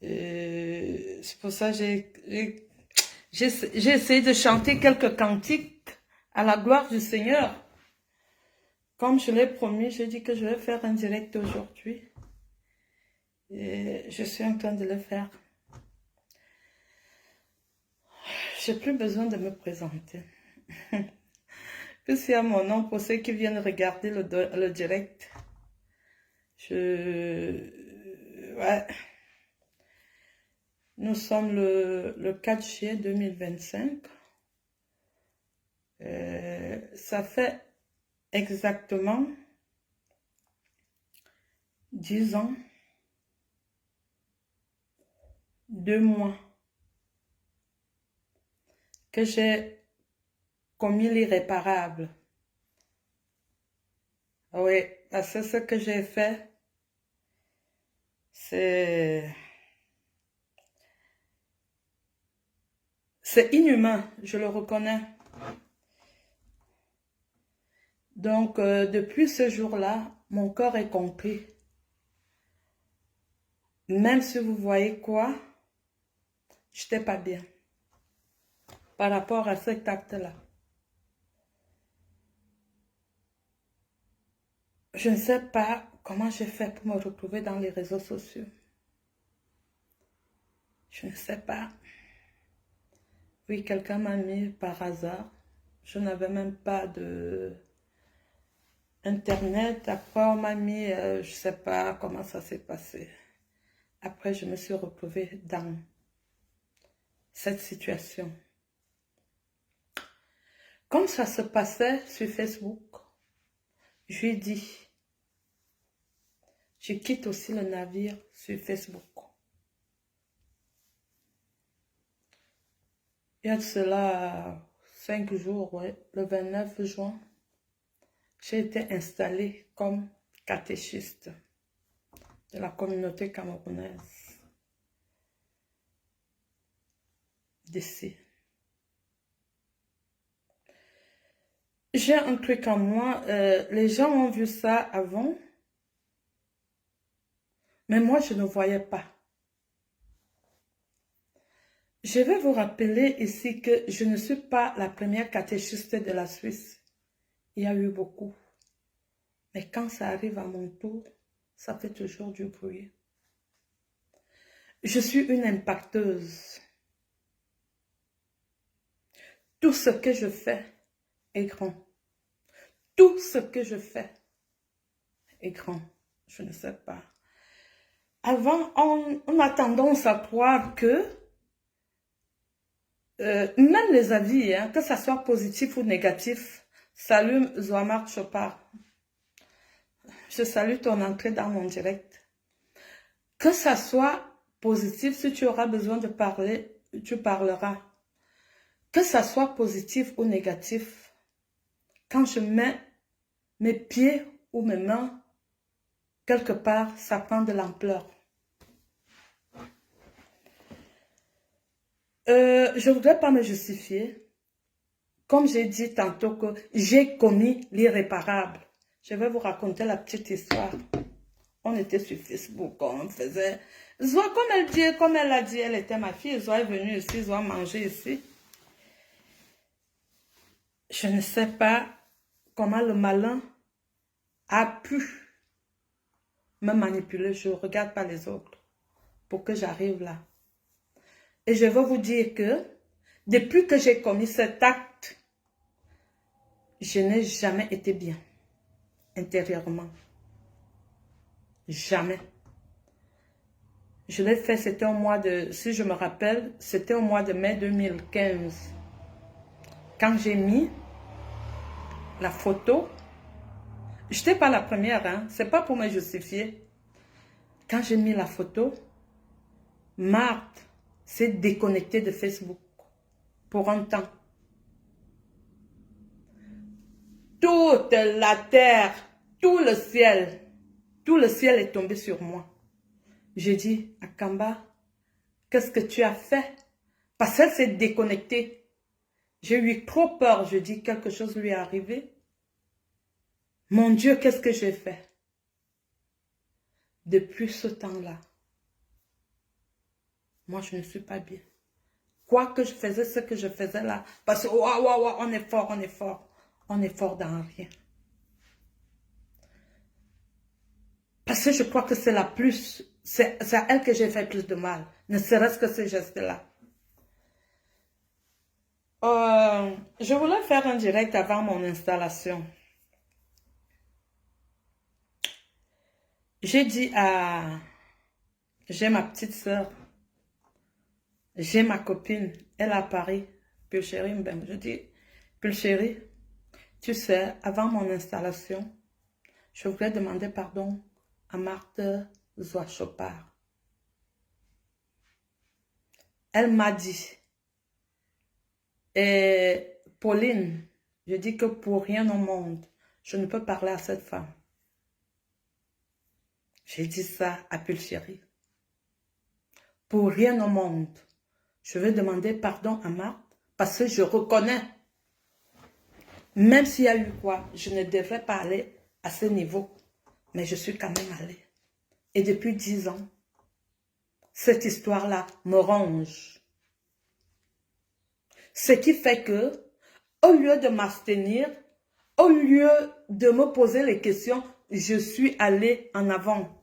C'est pour ça que j'ai essayé de chanter quelques cantiques à la gloire du Seigneur. Comme je l'ai promis, j'ai dit que je vais faire un direct aujourd'hui. Et je suis en train de le faire. J'ai plus besoin de me présenter. Puisqu'il y a mon nom pour ceux qui viennent regarder le direct. Ouais. Nous sommes le 4 juillet 2025. Ça fait exactement 10 ans, 2 mois que j'ai commis l'irréparable. Oui, parce que ce que j'ai fait, c'est inhumain, je le reconnais. Donc, depuis ce jour-là, mon corps est compris. Même si vous voyez quoi, je n'étais pas bien par rapport à cet acte-là. Je ne sais pas comment j'ai fait pour me retrouver dans les réseaux sociaux. Je ne sais pas. Oui, quelqu'un m'a mis par hasard. Je n'avais même pas de Internet. Après, on m'a mis, je ne sais pas comment ça s'est passé. Après, je me suis retrouvée dans cette situation. Comme ça se passait sur Facebook, je lui ai dit, je quitte aussi le navire sur Facebook. Il y a de cela 5 jours, ouais, le 29 juin, j'ai été installée comme catéchiste de la communauté camerounaise d'ici. J'ai un truc en moi, les gens ont vu ça avant, mais moi je ne voyais pas. Je vais vous rappeler ici que je ne suis pas la première catéchiste de la Suisse. Il y a eu beaucoup. Mais quand ça arrive à mon tour, ça fait toujours du bruit. Je suis une impacteuse. Tout ce que je fais est grand. Tout ce que je fais est grand. Je ne sais pas. Avant, on a tendance à croire que même les avis, hein, que ça soit positif ou négatif, salut Zoamar Chopard. Je salue ton entrée dans mon direct. Que ça soit positif, si tu auras besoin de parler, tu parleras. Que ça soit positif ou négatif, quand je mets mes pieds ou mes mains quelque part, ça prend de l'ampleur. Je ne voudrais pas me justifier. Comme j'ai dit tantôt que j'ai commis l'irréparable. Je vais vous raconter la petite histoire. On était sur Facebook, on faisait... Zoé, comme elle a dit, elle était ma fille. Zoé est venue ici, Zoé manger ici. Je ne sais pas comment le malin a pu me manipuler. Je ne regarde pas les autres pour que j'arrive là. Et je veux vous dire que depuis que j'ai commis cet acte, je n'ai jamais été bien intérieurement. Jamais. Je l'ai fait, c'était au mois de, si je me rappelle, c'était au mois de mai 2015. Quand j'ai mis la photo, je n'étais pas la première, hein, c'est pas pour me justifier. Quand j'ai mis la photo, Marthe s'est déconnectée de Facebook pour un temps. Toute la terre, tout le ciel est tombé sur moi. J'ai dit, Akamba, qu'est-ce que tu as fait? Parce qu'elle s'est déconnectée. J'ai eu trop peur, je dis, quelque chose lui est arrivé. Mon Dieu, qu'est-ce que j'ai fait? Depuis ce temps-là, moi, je ne suis pas bien. Quoi que je faisais, ce que je faisais là, parce que, waouh, waouh, waouh, on est fort, on est fort. On est fort dans rien. Parce que je crois que c'est la plus, c'est à elle que j'ai fait plus de mal. Ne serait-ce que ces gestes-là. Je voulais faire un direct avant mon installation. J'ai dit à... J'ai ma petite soeur. J'ai ma copine. Elle est à Paris. Pulchérie, je dis, Pulchérie, tu sais, avant mon installation, je voulais demander pardon à Marthe Zoachopard. Elle m'a dit, et Pauline, je dis que pour rien au monde, je ne peux parler à cette femme. J'ai dit ça à Pulchérie. Pour rien au monde, je vais demander pardon à Marthe parce que je reconnais, même s'il y a eu quoi, je ne devrais pas aller à ce niveau, mais je suis quand même allée. Et depuis 10 ans, cette histoire-là me ronge. Ce qui fait que, au lieu de m'abstenir, au lieu de me poser les questions, je suis allée en avant.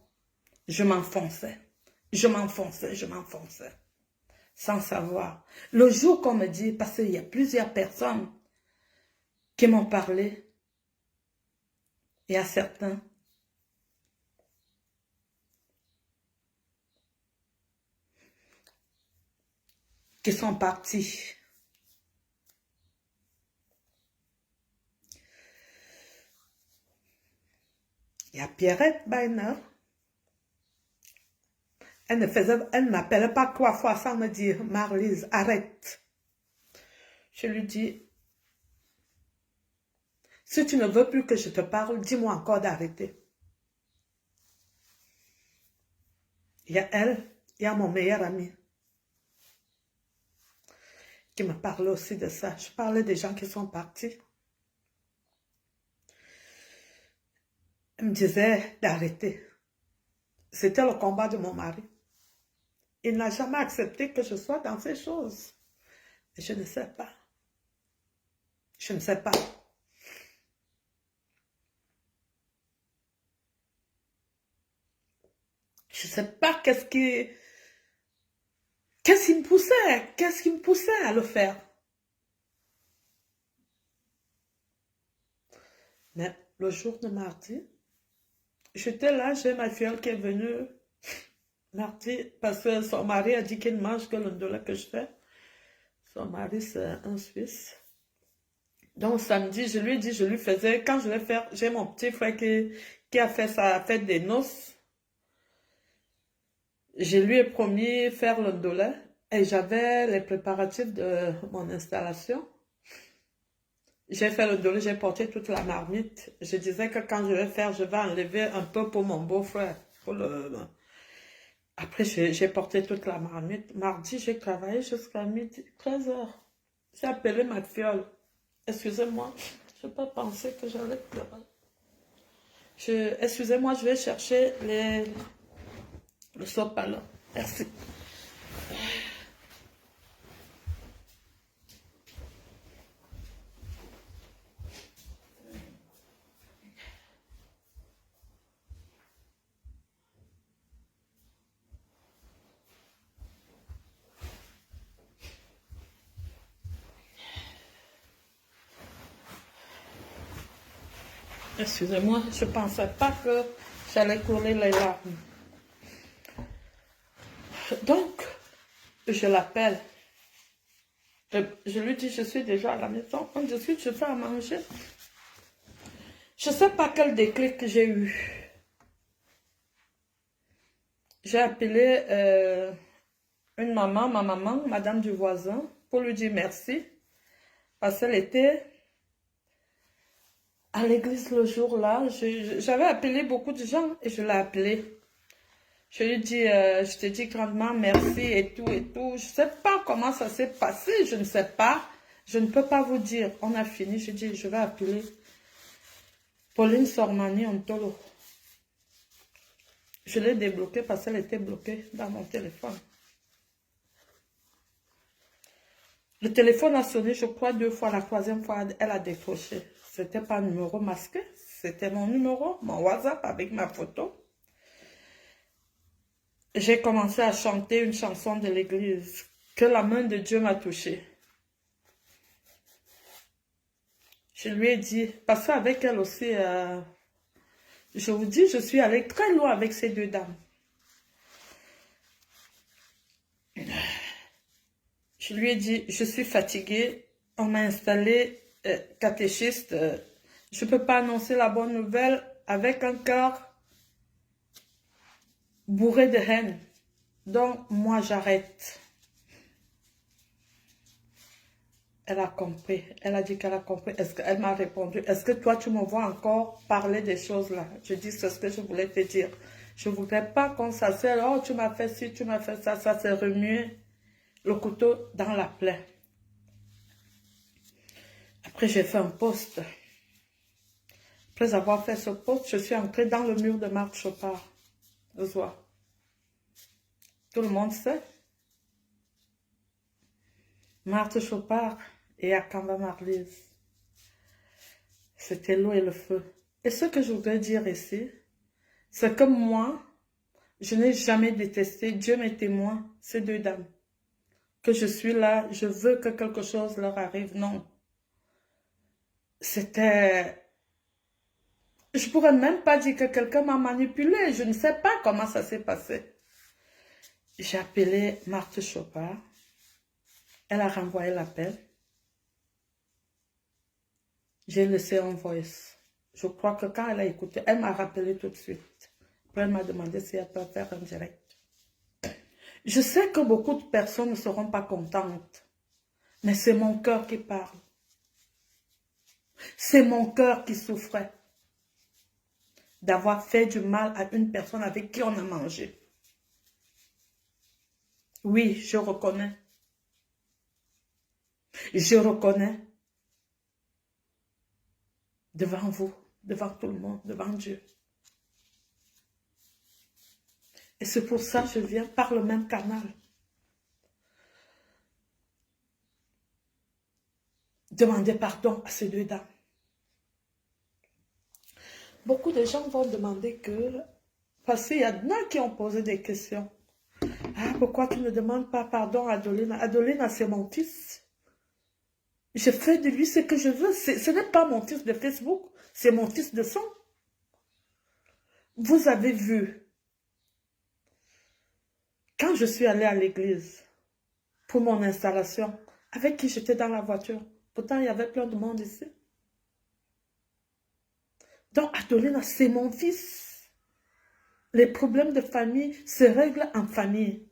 Je m'enfonçais, je m'enfonçais, je m'enfonçais, sans savoir. Le jour qu'on me dit, parce qu'il y a plusieurs personnes qui m'ont parlé, il y a certains qui sont partis. Il y a Pierrette Bainer. Elle n'appelait pas 3 fois sans me dire, Marlise, arrête. Je lui dis, si tu ne veux plus que je te parle, dis-moi encore d'arrêter. Il y a elle, il y a mon meilleur ami qui me parlait aussi de ça. Je parlais des gens qui sont partis. Elle me disait d'arrêter. C'était le combat de mon mari. Il n'a jamais accepté que je sois dans ces choses. Et je ne sais pas. Je ne sais pas. Je ne sais pas qu'est-ce qui me poussait à le faire. Mais le jour de mardi, j'étais là, j'ai ma fille qui est venue mardi parce que son mari a dit qu'il ne mange que l'ondola que je fais. Son mari, c'est un Suisse. Donc samedi, je lui ai dit, je lui faisais, quand je vais faire, j'ai mon petit frère qui a fait sa fête des noces. Je lui ai promis faire l'ondola et j'avais les préparatifs de mon installation. J'ai fait l'ondola, j'ai porté toute la marmite. Je disais que quand je vais faire, je vais enlever un peu pour mon beau-frère. Après, j'ai porté toute la marmite. Mardi, j'ai travaillé jusqu'à midi, 13 h. J'ai appelé ma fiole. Excusez-moi, je n'ai pas pensé que j'allais pleurer. Excusez-moi, je vais chercher le sopalin. Merci. Excusez-moi, je ne pensais pas que j'allais couler les larmes. Donc, je l'appelle. Je lui dis, je suis déjà à la maison. On discute, je fais à manger. Je ne sais pas quel déclic j'ai eu. J'ai appelé une maman, ma maman, madame du voisin, pour lui dire merci. Parce qu'elle était à l'église le jour-là. J'avais appelé beaucoup de gens et je l'ai appelée. Je lui dis, je te dis grandement merci et tout et tout. Je ne sais pas comment ça s'est passé, je ne sais pas. Je ne peux pas vous dire. On a fini, je dis, je vais appeler Pauline Sormani Ontolo. Je l'ai débloquée parce qu'elle était bloquée dans mon téléphone. Le téléphone a sonné, je crois, 2 fois. La troisième fois, elle a décroché. C'était pas un numéro masqué. C'était mon numéro, mon WhatsApp avec ma photo. J'ai commencé à chanter une chanson de l'église. Que la main de Dieu m'a touchée. Je lui ai dit, parce qu'avec elle aussi, je vous dis, je suis allée très loin avec ces 2 dames. Je lui ai dit, je suis fatiguée, on m'a installé catéchiste, je ne peux pas annoncer la bonne nouvelle avec un cœur bourré de haine. Donc, moi, j'arrête. Elle a compris. Elle a dit qu'elle a compris. Elle m'a répondu, est-ce que toi, tu me vois encore parler des choses là? Je dis, c'est ce que je voulais te dire. Je ne voudrais pas qu'on s'asseye, oh, tu m'as fait ci, tu m'as fait ça. Ça, c'est remuer le couteau dans la plaie. Après, j'ai fait un post. Après avoir fait ce post, je suis entrée dans le mur de Marthe Chopard. Tout le monde sait. Marthe Chopard et Akamba Marlise. C'était l'eau et le feu. Et ce que je voudrais dire ici, c'est que moi, je n'ai jamais détesté, Dieu m'est témoin, ces 2 dames. Que je suis là, je veux que quelque chose leur arrive. Non. C'était... Je pourrais même pas dire que quelqu'un m'a manipulé. Je ne sais pas comment ça s'est passé. J'ai appelé Marthe Chopard. Elle a renvoyé l'appel. J'ai laissé un voice. Je crois que quand elle a écouté, elle m'a rappelé tout de suite. Après, elle m'a demandé si elle peut faire un direct. Je sais que beaucoup de personnes ne seront pas contentes. Mais c'est mon cœur qui parle. C'est mon cœur qui souffrait d'avoir fait du mal à une personne avec qui on a mangé. Oui, je reconnais. Je reconnais. Devant vous, devant tout le monde, devant Dieu. Et c'est pour ça que je viens par le même canal. Demander pardon à ces 2 dames. Beaucoup de gens vont demander que... Parce qu'il y en a qui ont posé des questions. Ah, pourquoi tu ne demandes pas pardon à Adolina? Adolina, c'est mon fils. Je fais de lui ce que je veux. Ce n'est pas mon fils de Facebook, c'est mon fils de sang. Vous avez vu, quand je suis allée à l'église pour mon installation, avec qui j'étais dans la voiture, pourtant il y avait plein de monde ici. Donc Adolina, c'est mon fils. Les problèmes de famille se règlent en famille.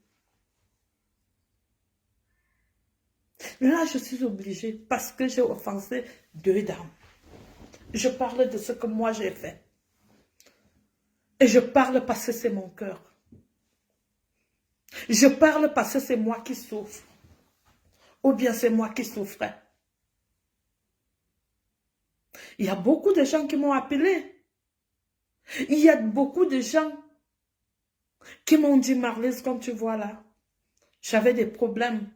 Là, je suis obligée parce que j'ai offensé 2 dames. Je parle de ce que moi j'ai fait. Et je parle parce que c'est mon cœur. Je parle parce que c'est moi qui souffre. Ou bien c'est moi qui souffrais. Il y a beaucoup de gens qui m'ont appelé. Il y a beaucoup de gens qui m'ont dit, Marlise, comme tu vois là, j'avais des problèmes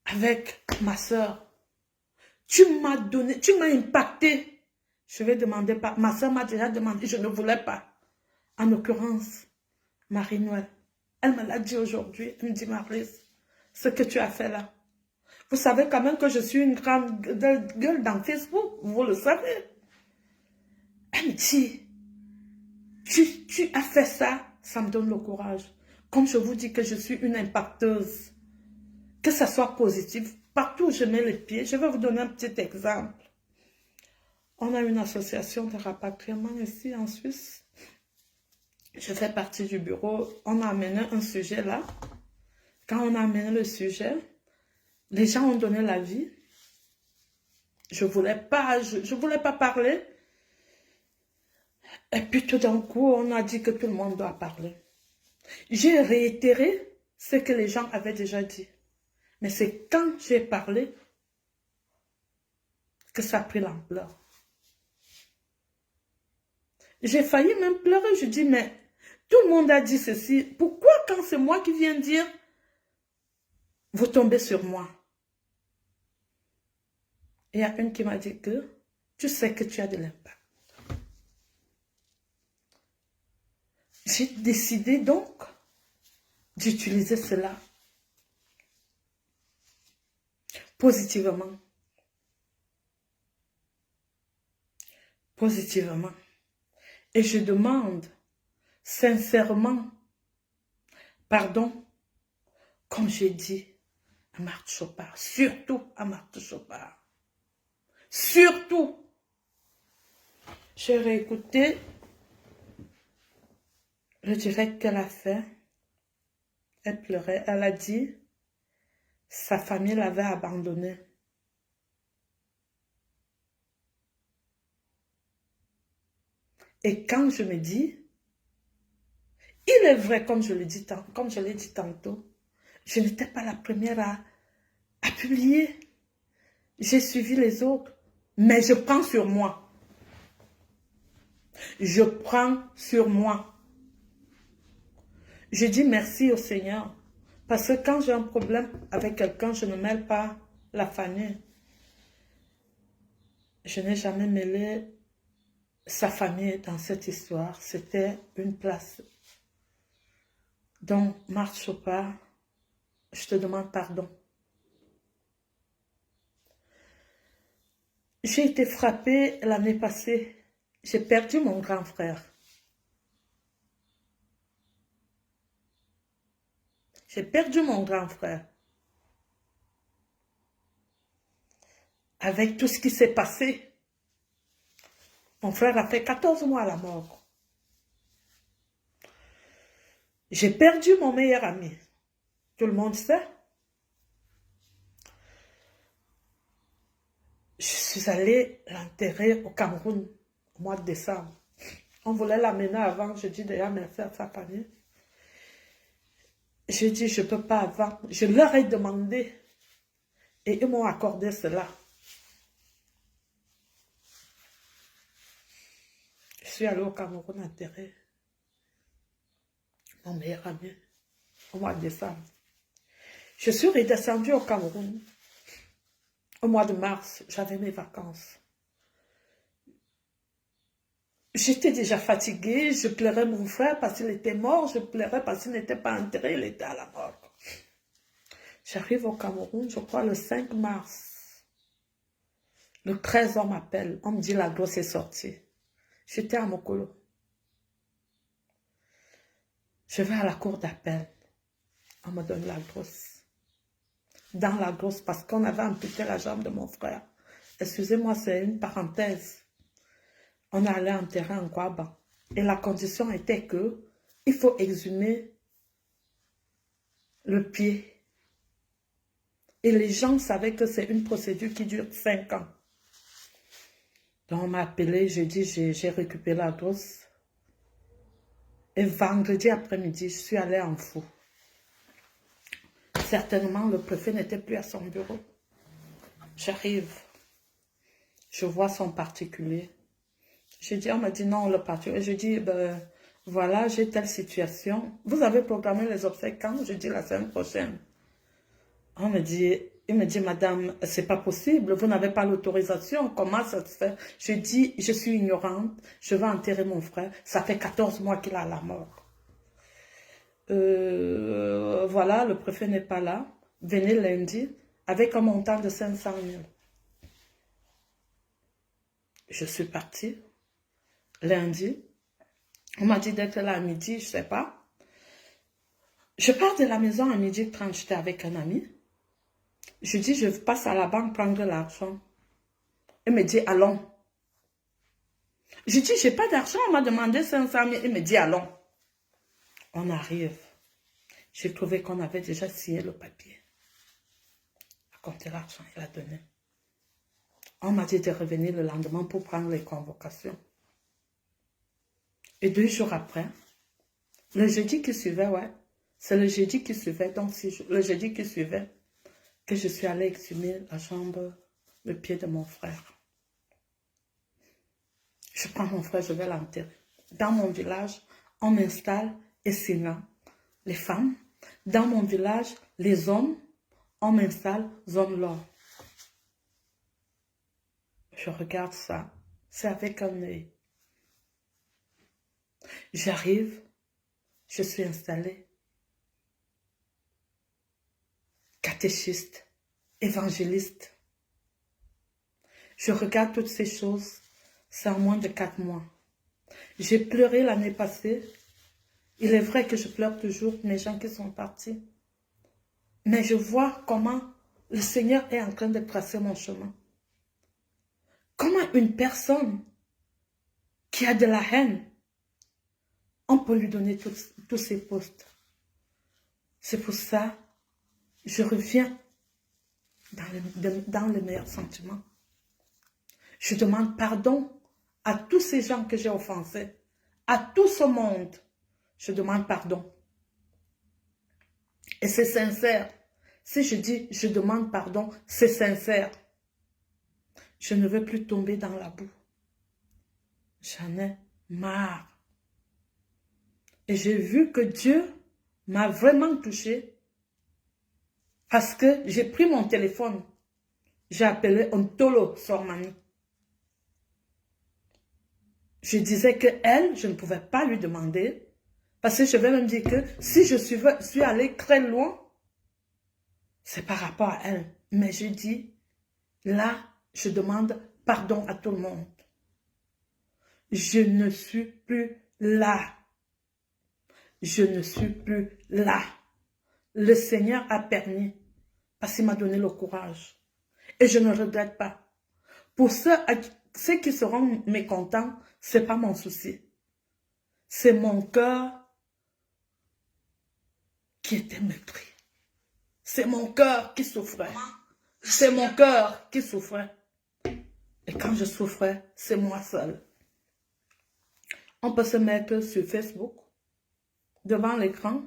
avec ma soeur. Tu m'as donné, tu m'as impacté. Je vais demander pas. Ma soeur m'a déjà demandé, je ne voulais pas. En l'occurrence, Marie-Noël. Elle me l'a dit aujourd'hui. Elle me dit, Marlise, ce que tu as fait là. Vous savez quand même que je suis une grande gueule dans Facebook. Vous le savez. Elle me dit, tu as fait ça. Ça me donne le courage. Comme je vous dis que je suis une impacteuse. Que ça soit positif. Partout où je mets les pieds. Je vais vous donner un petit exemple. On a une association de rapatriement ici en Suisse. Je fais partie du bureau. On a amené un sujet là. Quand on a amené le sujet, les gens ont donné l'avis. Je voulais pas parler. Et puis tout d'un coup, on a dit que tout le monde doit parler. J'ai réitéré ce que les gens avaient déjà dit. Mais c'est quand j'ai parlé que ça a pris l'ampleur. J'ai failli même pleurer. Je dis, mais tout le monde a dit ceci. Pourquoi quand c'est moi qui viens dire vous tombez sur moi. Il y a une qui m'a dit que tu sais que tu as de l'impact. J'ai décidé donc d'utiliser cela positivement. Positivement. Et je demande sincèrement pardon, comme j'ai dit à Marthe Chopard, surtout à Marthe Chopard. Surtout. J'ai réécouté le direct qu'elle a fait. Elle pleurait. Elle a dit, sa famille l'avait abandonnée. Et quand je me dis, il est vrai, comme je l'ai dit tantôt, je n'étais pas la première à publier. J'ai suivi les autres, mais je prends sur moi. Je prends sur moi. Je dis merci au Seigneur. Parce que quand j'ai un problème avec quelqu'un, je ne mêle pas la famille. Je n'ai jamais mêlé sa famille dans cette histoire. C'était une place. Donc, Marthe Chopard, je te demande pardon. J'ai été frappée l'année passée. J'ai perdu mon grand frère. J'ai perdu mon grand frère. Avec tout ce qui s'est passé, mon frère a fait 14 mois à la mort. J'ai perdu mon meilleur ami. Tout le monde sait. Je suis allée l'enterrer au Cameroun au mois de décembre. On voulait l'amener avant. Je dis déjà merci à sa famille. J'ai dit je ne peux pas avant. Je leur ai demandé et ils m'ont accordé cela. Je suis allée au Cameroun enterrer mon meilleur ami au mois de décembre. Je suis redescendue au Cameroun au mois de mars. J'avais mes vacances. J'étais déjà fatiguée. Je pleurais mon frère parce qu'il était mort. Je pleurais parce qu'il n'était pas enterré. Il était à la mort. J'arrive au Cameroun, je crois, le 5 mars. Le 13, on m'appelle. On me dit la grosse est sortie. J'étais à Mokolo. Je vais à la cour d'appel. On me donne la grosse. Dans la grosse, parce qu'on avait amputé la jambe de mon frère. Excusez-moi, c'est une parenthèse. On allait enterrer en Guaba. Et la condition était que il faut exhumer le pied. Et les gens savaient que c'est une procédure qui dure 5 ans. Donc on m'a appelé, j'ai dit j'ai récupéré la grosse. Et vendredi après-midi, je suis allée en fou. Certainement, le préfet n'était plus à son bureau. J'arrive. Je vois son particulier. J'ai dit, on m'a dit non, le particulier. Je dis, ben, voilà, j'ai telle situation. Vous avez programmé les obsèques quand? Je dis la semaine prochaine. On me dit, il me dit, madame, c'est pas possible, vous n'avez pas l'autorisation, comment ça se fait? Je dis, je suis ignorante, je vais enterrer mon frère, ça fait 14 mois qu'il est à la mort. Voilà, le préfet n'est pas là, venez lundi, avec un montant de 500 000. Je suis partie, lundi, on m'a dit d'être là à midi, je sais pas. Je pars de la maison à midi 30, j'étais avec un ami. Je dis, je passe à la banque prendre l'argent. Il me dit, allons. Je dis, j'ai pas d'argent, on m'a demandé 500 000. Il me dit, allons. On arrive. J'ai trouvé qu'on avait déjà signé le papier. À compter l'argent, il a donné. On m'a dit de revenir le lendemain pour prendre les convocations. Et 2 jours après, le jeudi qui suivait, ouais, c'est le jeudi qui suivait, donc le jeudi qui suivait, que je suis allée exhumer la jambe, le pied de mon frère. Je prends mon frère, je vais l'enterrer. Dans mon village, on m'installe Essina, les femmes. Dans mon village, les hommes, On m'installe, zone l'or. Je regarde ça. C'est avec un œil. J'arrive, je suis installée. Catéchiste, évangéliste. Je regarde toutes ces choses. C'est en moins de 4 mois. J'ai pleuré l'année passée. Il est vrai que je pleure toujours pour les gens qui sont partis. Mais je vois comment le Seigneur est en train de tracer mon chemin. Comment une personne qui a de la haine, on peut lui donner tous ses postes. C'est pour ça que je reviens dans les meilleurs sentiments. Je demande pardon à tous ces gens que j'ai offensés, à tout ce monde. Je demande pardon. Et c'est sincère. Si je dis je demande pardon, c'est sincère. Je ne veux plus tomber dans la boue. J'en ai marre. Et j'ai vu que Dieu m'a vraiment touchée parce que j'ai pris mon téléphone. J'ai appelé Ontolo Sormani. Je disais que elle, je ne pouvais pas lui demander parce que je vais même dire que si je suis allée très loin, c'est par rapport à elle. Mais je dis, là, je demande pardon à tout le monde. Je ne suis plus là. Je ne suis plus là. Le Seigneur a permis parce qu'il m'a donné le courage. Et je ne regrette pas. Pour ceux qui seront mécontents, ce n'est pas mon souci. C'est mon cœur qui était meurtri. C'est mon cœur qui souffrait. C'est mon cœur qui souffrait. Et quand je souffrais, c'est moi seul. On peut se mettre sur Facebook, devant l'écran.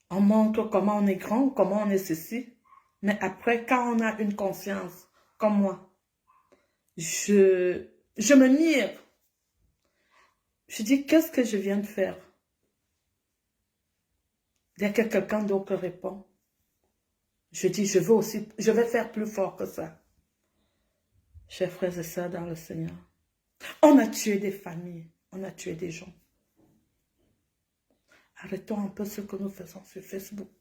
On montre comment on est grand, comment on est ceci. Mais après, quand on a une conscience, comme moi, je me mire. Je dis, qu'est-ce que je viens de faire? Dès que quelqu'un d'autre répond, je dis, je vais faire plus fort que ça. Chers frères et sœurs dans le Seigneur, on a tué des familles, on a tué des gens. Arrêtons un peu ce que nous faisons sur Facebook.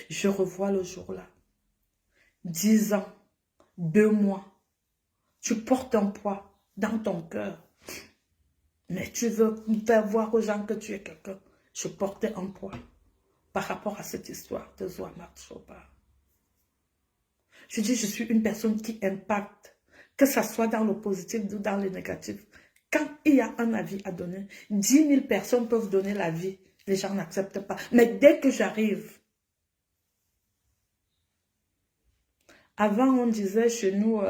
Je revois le jour-là. 10 ans, 2 mois. Tu portes un poids dans ton cœur. Mais tu veux faire voir aux gens que tu es quelqu'un. Je portais un poids par rapport à cette histoire de Zouamart Chopard. Je dis, je suis une personne qui impacte, que ce soit dans le positif ou dans le négatif. Quand il y a un avis à donner, 10 000 personnes peuvent donner l'avis. Les gens n'acceptent pas. Mais dès que j'arrive, avant on disait chez nous,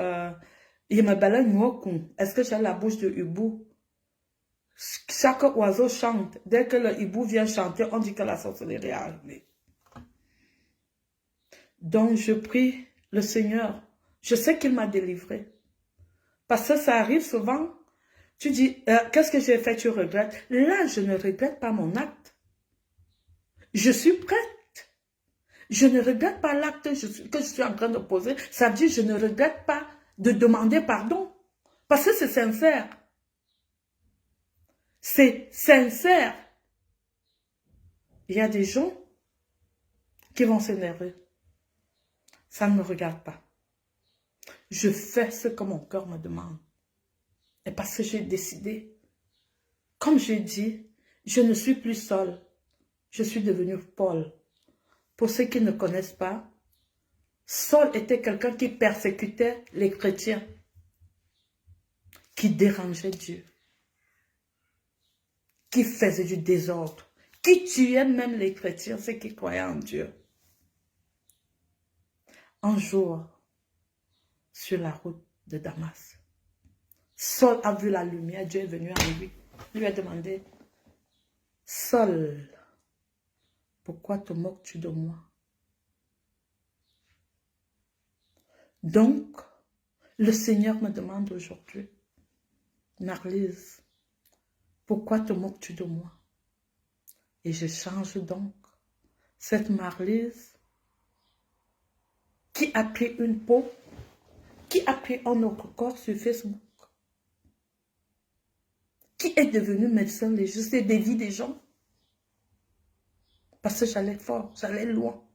est-ce que j'ai la bouche de hibou? Chaque oiseau chante. Dès que le hibou vient chanter, on dit que la sorcellerie est arrivée. Donc je prie le Seigneur. Je sais qu'il m'a délivré. Parce que ça arrive souvent. Tu dis, qu'est-ce que j'ai fait, tu regrettes? Là, je ne regrette pas mon acte. Je suis prête. Je ne regrette pas l'acte que je suis en train de poser. Ça veut dire, je ne regrette pas de demander pardon. Parce que c'est sincère. C'est sincère. Il y a des gens qui vont s'énerver. Ça ne me regarde pas. Je fais ce que mon cœur me demande. Et parce que j'ai décidé, comme j'ai dit, je ne suis plus seule. Je suis devenue Paul. Pour ceux qui ne connaissent pas, Saul était quelqu'un qui persécutait les chrétiens, qui dérangeait Dieu, qui faisait du désordre, qui tuait même les chrétiens, ceux qui croyaient en Dieu. Un jour, sur la route de Damas, Saul a vu la lumière, Dieu est venu à lui. Il lui a demandé, Saul, pourquoi te moques-tu de moi? Donc, le Seigneur me demande aujourd'hui, Marlise, pourquoi te moques-tu de moi? Et je change donc cette Marlise qui a pris une peau, qui a pris un autre corps sur Facebook, qui est devenue médecin légiste et dévie des gens. Parce que j'allais fort, j'allais loin.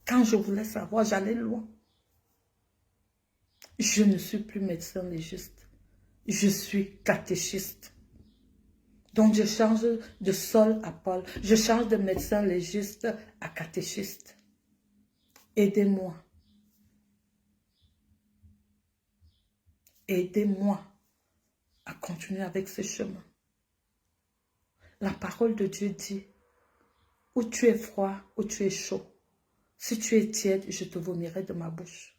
Quand je voulais savoir, j'allais loin. Je ne suis plus médecin légiste. Je suis catéchiste. Donc, je change de Saul à Paul. Je change de médecin légiste à catéchiste. Aidez-moi. Aidez-moi à continuer avec ce chemin. La parole de Dieu dit, où tu es froid, où tu es chaud. Si tu es tiède, je te vomirai de ma bouche.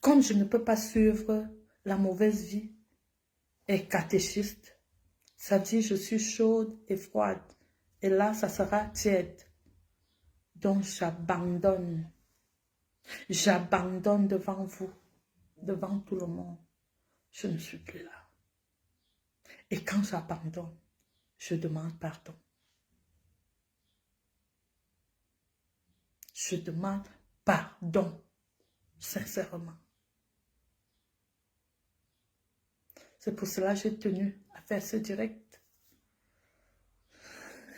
Comme je ne peux pas suivre la mauvaise vie et catéchiste, ça dit je suis chaude et froide. Et là, ça sera tiède. Donc, j'abandonne. J'abandonne devant vous, devant tout le monde. Je ne suis plus là. Et quand j'abandonne, je demande pardon. Je demande pardon, sincèrement. C'est pour cela que j'ai tenu à faire ce direct.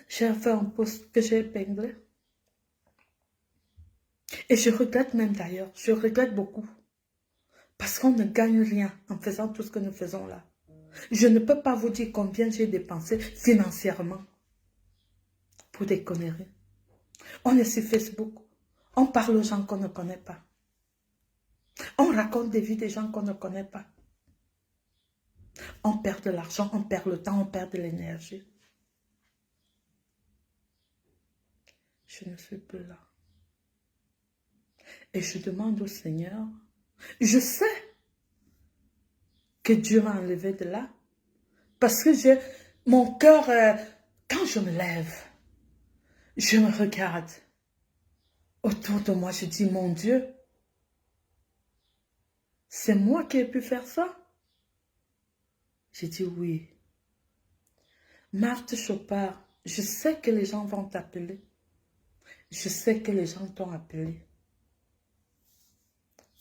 J'ai fait un post que j'ai épinglé. Et je regrette même d'ailleurs, je regrette beaucoup. Parce qu'on ne gagne rien en faisant tout ce que nous faisons là. Je ne peux pas vous dire combien j'ai dépensé financièrement pour des conneries. On est sur Facebook, on parle aux gens qu'on ne connaît pas. On raconte des vies des gens qu'on ne connaît pas. On perd de l'argent, on perd le temps, on perd de l'énergie. Je ne suis plus là. Et je demande au Seigneur, je sais que Dieu m'a enlevé de là, parce que j'ai mon cœur, quand je me lève, je me regarde autour de moi, je dis, mon Dieu, c'est moi qui ai pu faire ça? J'ai dit oui. Marthe Chopard, je sais que les gens vont t'appeler. Je sais que les gens t'ont appelé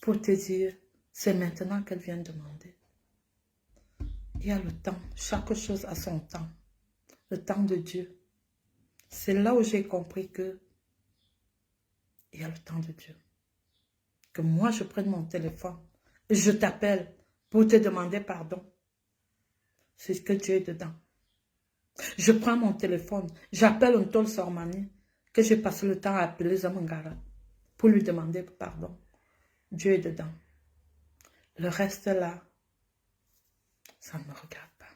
pour te dire, c'est maintenant qu'elle vient demander. Il y a le temps, chaque chose a son temps, le temps de Dieu. C'est là où j'ai compris que il y a le temps de Dieu. Que moi, je prenne mon téléphone et je t'appelle pour te demander pardon. C'est ce que Dieu est dedans. Je prends mon téléphone, j'appelle un Tol Sormani, que j'ai passé le temps à appeler Zamangara pour lui demander pardon. Dieu est dedans. Le reste là, ça ne me regarde pas.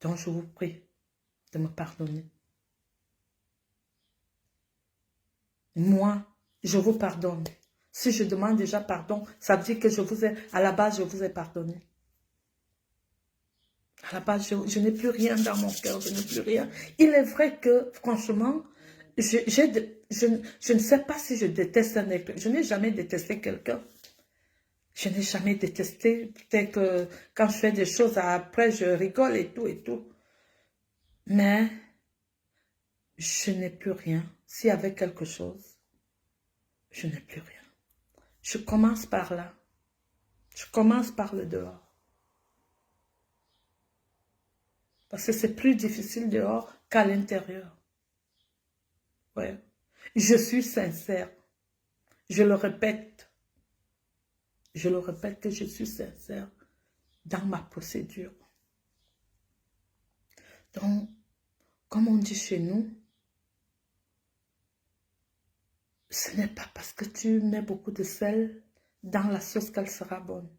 Donc je vous prie de me pardonner. Moi, je vous pardonne. Si je demande déjà pardon, ça veut dire que à la base, je vous ai pardonné. À la base, je n'ai plus rien dans mon cœur, je n'ai plus rien. Il est vrai que, franchement, je ne sais pas si je déteste un être. Je n'ai jamais détesté quelqu'un. Je n'ai jamais détesté. Peut-être que quand je fais des choses, après, je rigole et tout et tout. Mais je n'ai plus rien. S'il y avait quelque chose, je n'ai plus rien. Je commence par là. Je commence par le dehors. Parce que c'est plus difficile dehors qu'à l'intérieur. Ouais. Je suis sincère. Je le répète. Je le répète que je suis sincère dans ma procédure. Donc, comme on dit chez nous, ce n'est pas parce que tu mets beaucoup de sel dans la sauce qu'elle sera bonne.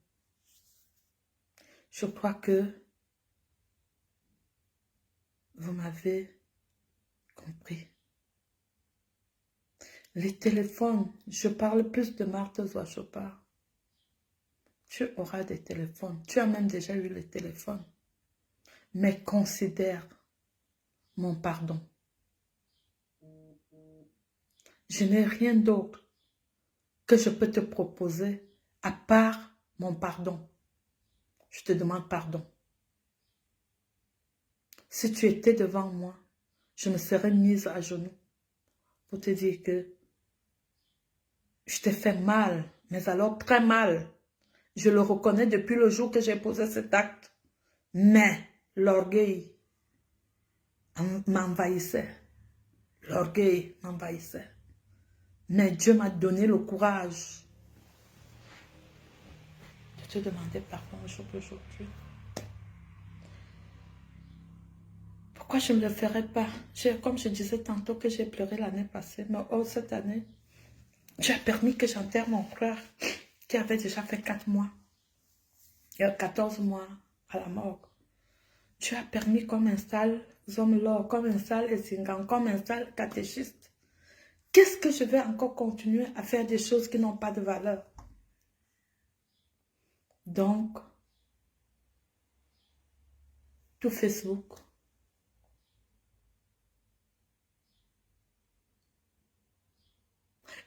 Je crois que vous m'avez compris. Les téléphones, je parle plus de Marthe Chopard. Tu auras des téléphones. Tu as même déjà eu les téléphones. Mais considère mon pardon. Je n'ai rien d'autre que je peux te proposer à part mon pardon. Je te demande pardon. Si tu étais devant moi, je me serais mise à genoux pour te dire que je t'ai fait mal, mais alors très mal. Je le reconnais depuis le jour que j'ai posé cet acte. Mais l'orgueil m'envahissait. L'orgueil m'envahissait. Mais Dieu m'a donné le courage de te demander pardon aujourd'hui. Pourquoi je ne le ferais pas? Comme je disais tantôt que j'ai pleuré l'année passée, mais cette année, Dieu a permis que j'enterre mon frère qui avait déjà fait 4 mois. Il y a 14 mois à la morgue. Dieu a permis qu'on m'installe Zomlor, qu'on m'installe Ezingan, qu'on m'installe catéchiste. Qu'est-ce que je vais encore continuer à faire des choses qui n'ont pas de valeur? Donc, tout Facebook,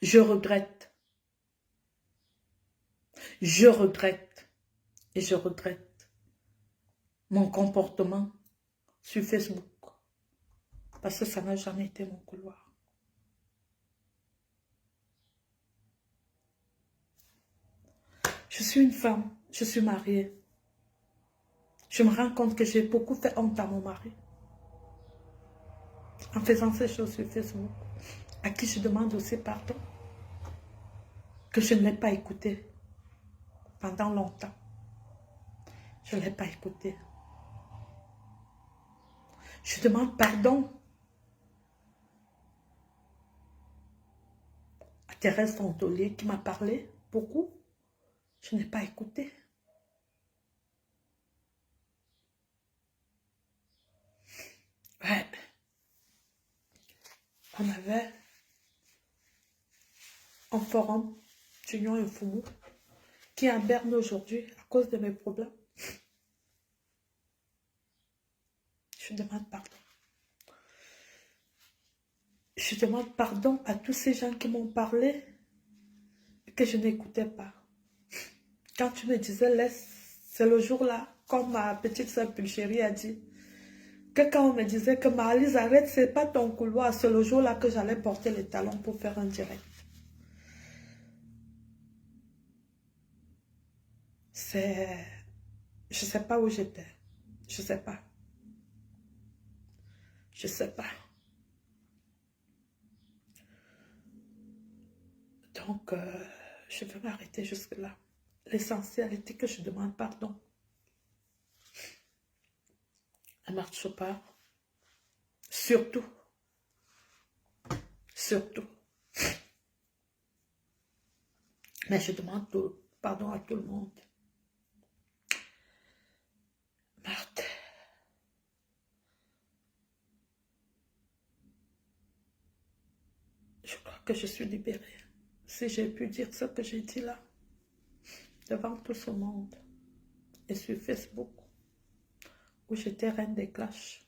je regrette et je regrette mon comportement sur Facebook parce que ça n'a jamais été mon couloir. Je suis une femme, je suis mariée. Je me rends compte que j'ai beaucoup fait honte à mon mari en faisant ces choses sur Facebook, à qui je demande aussi pardon, que je ne l'ai pas écouté pendant longtemps. Je ne l'ai pas écouté. Je demande pardon à Thérèse Fontolier qui m'a parlé beaucoup. Je n'ai pas écouté. Ouais. On avait un forum d'Union et Foumou qui est à Berne aujourd'hui à cause de mes problèmes. Je demande pardon. Je demande pardon à tous ces gens qui m'ont parlé et que je n'écoutais pas. Quand tu me disais laisse, c'est le jour-là, comme ma petite soeur Pulchérie a dit, que quand on me disait que Marlise arrête, c'est pas ton couloir, c'est le jour-là que j'allais porter les talons pour faire un direct. C'est... Je sais pas où j'étais. Je sais pas. Je sais pas. Donc, je vais m'arrêter jusque-là. L'essentiel était que je demande pardon à Marthe Chopard. Surtout. Surtout. Mais je demande pardon à tout le monde. Marthe. Je crois que je suis libérée. Si j'ai pu dire ce que j'ai dit là, devant tout ce monde, et sur Facebook, où j'étais reine des clashs,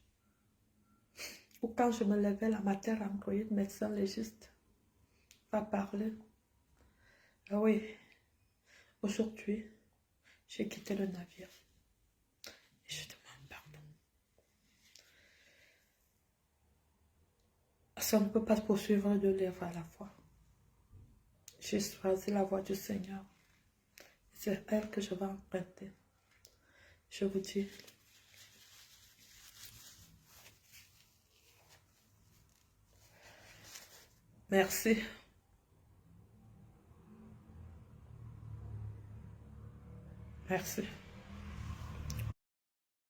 où quand je me levais la matin, Android, médecin légiste, va parler. Ah oui, aujourd'hui, j'ai quitté le navire. Et je demande pardon. Ça ne peut pas poursuivre de lèvres à la fois. J'ai choisi la voie du Seigneur. C'est elle que je vais emprunter. Je vous dis, merci. Merci.